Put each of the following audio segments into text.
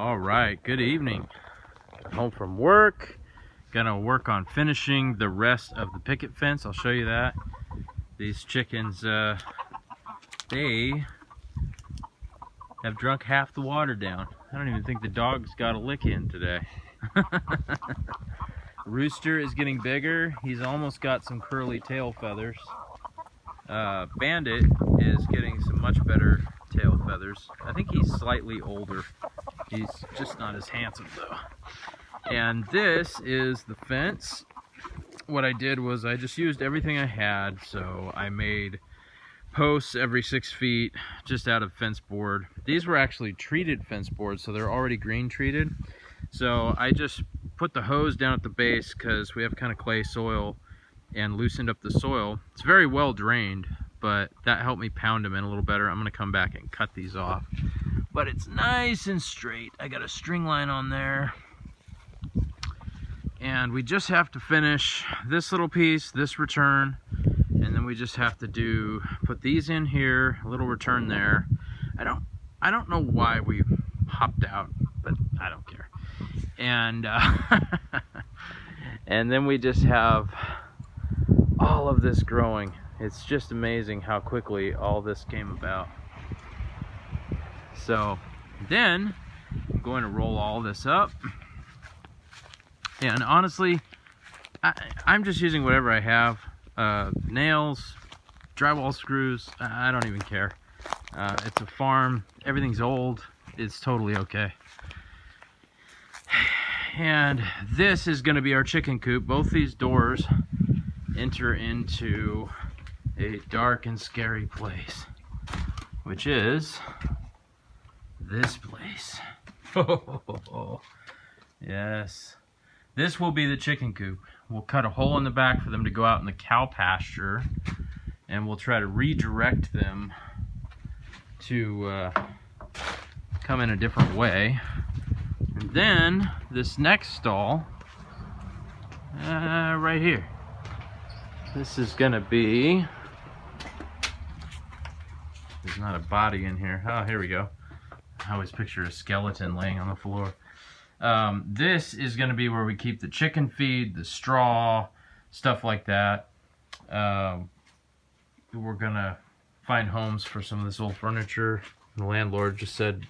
All right, good evening. Home from work. Gonna work on finishing the rest of the picket fence. I'll show you that. These chickens, they have drunk half the water down. I don't even think the dog's got a lick in today. Rooster is getting bigger. He's almost got some curly tail feathers. Bandit is getting some much better tail feathers. I think he's slightly older. He's just not as handsome though. And this is the fence. What I did was I just used everything I had. So I made posts every 6 feet just out of fence board. These were actually treated fence boards, so they're already green treated. So I just put the hose down at the base because we have kind of clay soil and loosened up the soil. It's very well drained, but that helped me pound them in a little better. I'm gonna come back and cut these off. But it's nice and straight. I got a string line on there. And we just have to finish this little piece, this return, and then we just have to put these in here, a little return there. I don't know why we hopped out, but I don't care. And and then we just have all of this growing. It's just amazing how quickly all this came about. So then I'm going to roll all this up. And honestly, I'm just using whatever I have. Nails, drywall screws, I don't even care. It's a farm, everything's old, it's totally okay. And this is gonna be our chicken coop. Both these doors enter into a dark and scary place, which is this place. Yes. This will be the chicken coop. We'll cut a hole in the back for them to go out in the cow pasture, and we'll try to redirect them to come in a different way. And then this next stall, right here. This is gonna be, there's not a body in here. Oh, here we go. I always picture a skeleton laying on the floor. This is going to be where we keep the chicken feed, the straw, stuff like that. We're going to find homes for some of this old furniture. The landlord just said,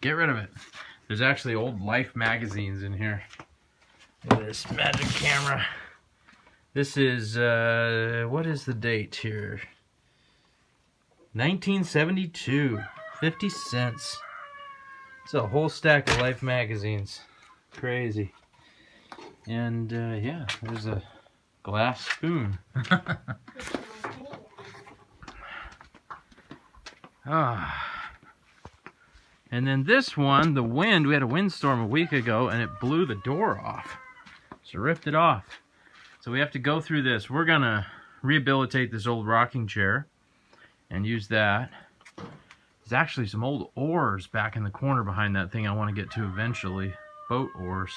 get rid of it. There's actually old Life magazines in here. Look at this magic camera. This is, what is the date here? 1972, 50 cents. It's a whole stack of Life magazines. Crazy. And yeah, there's a glass spoon. And then this one, the wind, we had a windstorm a week ago and it blew the door off. So ripped it off. So we have to go through this. We're gonna rehabilitate this old rocking chair and use that. There's actually some old oars back in the corner behind that thing I want to get to eventually. Boat oars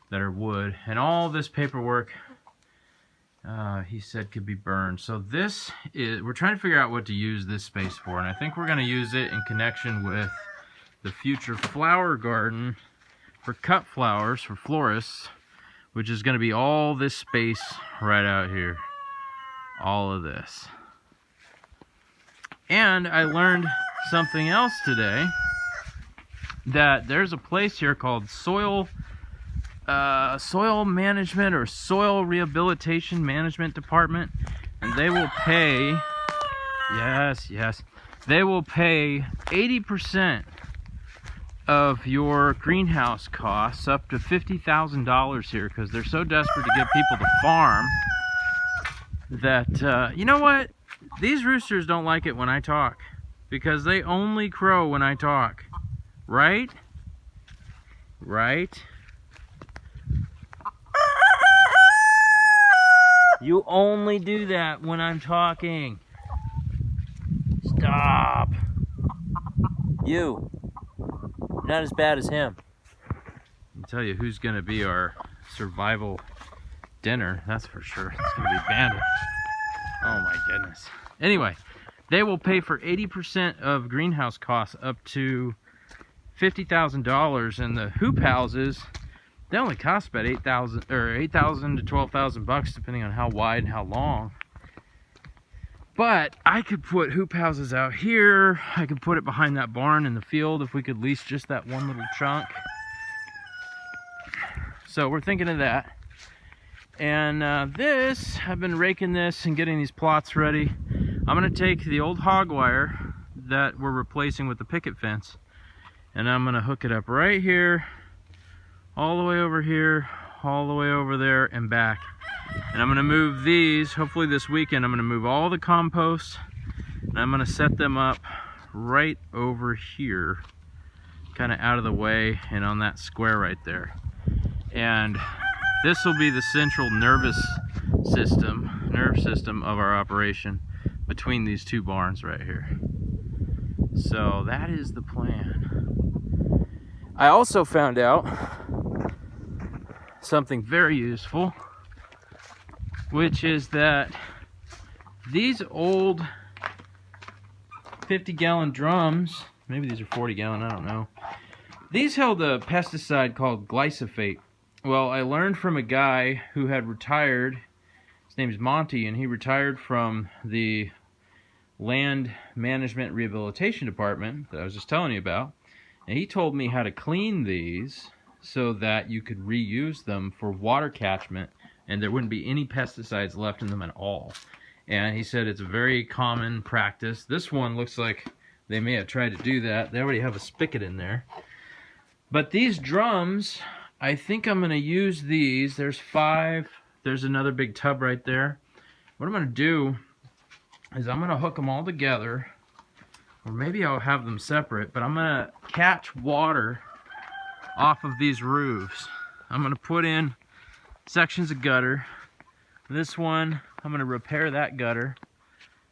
that are wood. And all this paperwork, he said, could be burned. So this is, we're trying to figure out what to use this space for. And I think we're going to use it in connection with the future flower garden for cut flowers for florists, which is going to be all this space right out here. All of this. And I learned something else today, that there's a place here called soil management or soil rehabilitation management department, and they will pay, yes, they will pay 80% of your greenhouse costs, up to $50,000 here, because they're so desperate to get people to farm that you know what, these roosters don't like it when I talk, because they only crow when I talk. Right? Right? You only do that when I'm talking. Stop. You. Not as bad as him. I'll tell you who's going to be our survival dinner, that's for sure. It's going to be Bandit. Oh my goodness. Anyway, they will pay for 80% of greenhouse costs up to $50,000, and the hoop houses, they only cost about $8,000 to $12,000 depending on how wide and how long. But I could put hoop houses out here. I could put it behind that barn in the field if we could lease just that one little chunk. So we're thinking of that. And this, I've been raking this and getting these plots ready. I'm gonna take the old hog wire that we're replacing with the picket fence, and I'm gonna hook it up right here, all the way over here, all the way over there and back. And I'm gonna move these, hopefully this weekend, I'm gonna move all the compost, and I'm gonna set them up right over here, kind of out of the way and on that square right there. And this will be the central nerve system of our operation between these two barns right here. So that is the plan. I also found out something very useful, which is that these old 50-gallon drums, maybe these are 40-gallon, I don't know, these held a pesticide called glyphosate. Well, I learned from a guy who had retired, his name is Monty, and he retired from the Land Management Rehabilitation Department that I was just telling you about, and he told me how to clean these so that you could reuse them for water catchment and there wouldn't be any pesticides left in them at all. And he said it's a very common practice. This one looks like they may have tried to do that. They already have a spigot in there. But these drums, I think I'm going to use these. There's 5. There's another big tub right there. What I'm going to do is I'm going to hook them all together, or maybe I'll have them separate, but I'm going to catch water off of these roofs. I'm going to put in sections of gutter. This one, I'm going to repair that gutter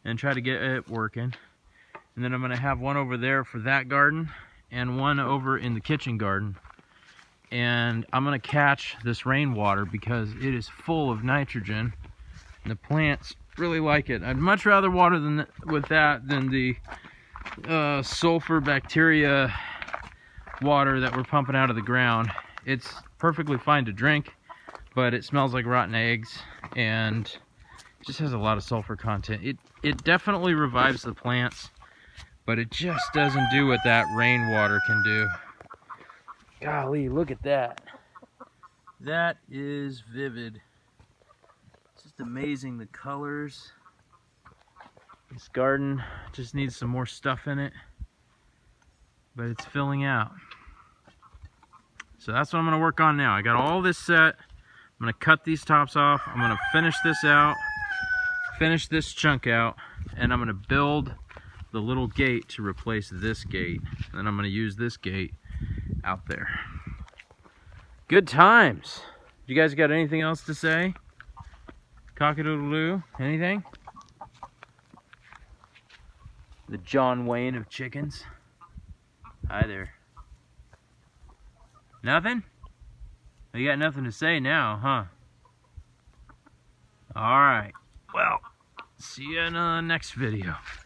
and try to get it working. And then I'm going to have one over there for that garden and one over in the kitchen garden. And I'm going to catch this rainwater because it is full of nitrogen and the plants really like it. I'd much rather water with that than the sulfur bacteria water that we're pumping out of the ground. It's perfectly fine to drink, but it smells like rotten eggs and just has a lot of sulfur content. It definitely revives the plants, but it just doesn't do what that rainwater can do. Golly, look at that. That is vivid. It's just amazing, the colors. This garden just needs some more stuff in it, but it's filling out. So that's what I'm going to work on now. I got all this set. I'm going to cut these tops off. I'm going to finish this out, finish this chunk out, and I'm going to build the little gate to replace this gate. And then I'm going to use this gate out there. Good times. You guys got anything else to say? Cock-a-doodle-doo? Anything? The John Wayne of chickens. Hi there. Nothing? You got nothing to say now, huh? Alright. Well, see you in the next video.